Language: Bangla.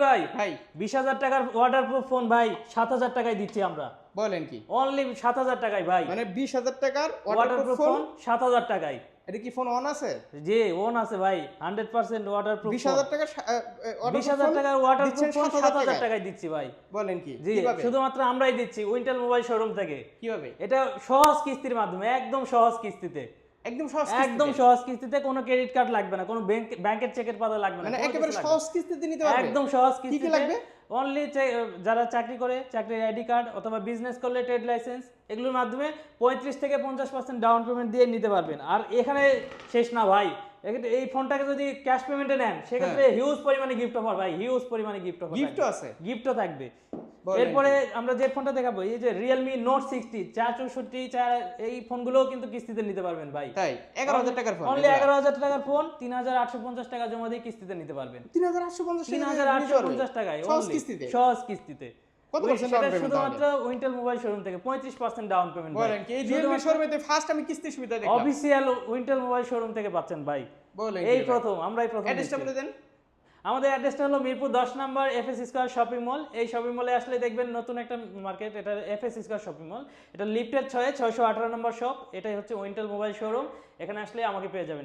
ভাই ভাই 20,000 টাকার ওয়াটারপ্রুফ ফোন ভাই 7,000 টাকায় দিচ্ছি আমরা। বলেন কি, অনলি 7,000 টাকায় ভাই, মানে 20,000 টাকার ওয়াটারপ্রুফ ফোন 7,000 টাকায়। এটা কি ফোন অন আছে? জি ওন আছে ভাই, 100% ওয়াটারপ্রুফ। 20,000 টাকা 20,000 টাকার ওয়াটারপ্রুফ ফোন 7,000 টাকায় টাকায় দিচ্ছি ভাই। বলেন কি, জি কিভাবে শুধুমাত্র আমরাই দিচ্ছি উইন্টেল মোবাইল শোরুম থেকে। কিভাবে? এটা সহজ কিস্তির মাধ্যমে, একদম সহজ কিস্তিতে, একদম সহজ একদম কিস্তিতে? সহজ কিস্তিতে, কোনো ক্রেডিট কার্ড লাগবে না, কোনো ব্যাংকের চেকের পাতা লাগবে না, মানে কোনো একেবারে কিছু লাগবে না। সহজ কিস্তিতে নিতে পারবে? একদম সহজ কি কি কিস্তিতে। লাগবে? অনলি যারা চাকরি করে চাকরির আইডি কার্ড অথবা বিজনেস করলে ট্রেড লাইসেন্স, এগুলোর মাধ্যমে 35 থেকে 50% ডাউন পেমেন্ট দিয়ে নিতে পারবেন। আর এখানে শেষ না ভাই, এই ফোনটাকে যদি ক্যাশ পেমেন্টে নেন সেক্ষেত্রে হিউজ পরিমাণে গিফট অফার ভাই, হিউজ পরিমাণে গিফট অফার, গিফটও আছে? গিফটও থাকবে। বলেন এরপরে কি? আমরা যে ফোনটা দেখাবো, এই যে Realme Note 60 464 এই ফোনগুলোও কিন্তু কিস্তিতে নিতে পারবেন ভাই। তাই 11,000 টাকার ফোন? অনলি 11,000 টাকার ফোন 3,850 টাকা জমা দিয়ে কিস্তিতে নিতে পারবেন। 3,850 টাকায় সহজ only, কিস্তিতে? সহজ কিস্তিতে। কত পার্সেন্ট ডাউন পেমেন্ট? শুধুমাত্র উইন্টেল মোবাইল শোরুম থেকে 35% ডাউন পেমেন্ট। বলেন কি, এই Realme শোরুমেতে ফার্স্ট আমি কিস্তি সুবিধা দেখলাম। অফিশিয়াল উইন্টেল মোবাইল শোরুম থেকে পাচ্ছেন ভাই। বলেন এই কি ভাই? প্রথম, আমরাই প্রথম। অ্যাড্রেসটা বলে দেন। আমাদের অ্যাড্রেসটা হলো মিরপুর 10 নম্বর FS স্কয়ার শপিং মল। এই শপিং মলে আসলে দেখবেন নতুন একটা মার্কেট, এটা FS স্কয়ার শপিং মল। এটা লিফটের 6 618 নম্বর শপ। এটাই হচ্ছে উইন্টেল মোবাইল শোরুম। এখানে আসলে আমাকে পেয়ে যাবেন।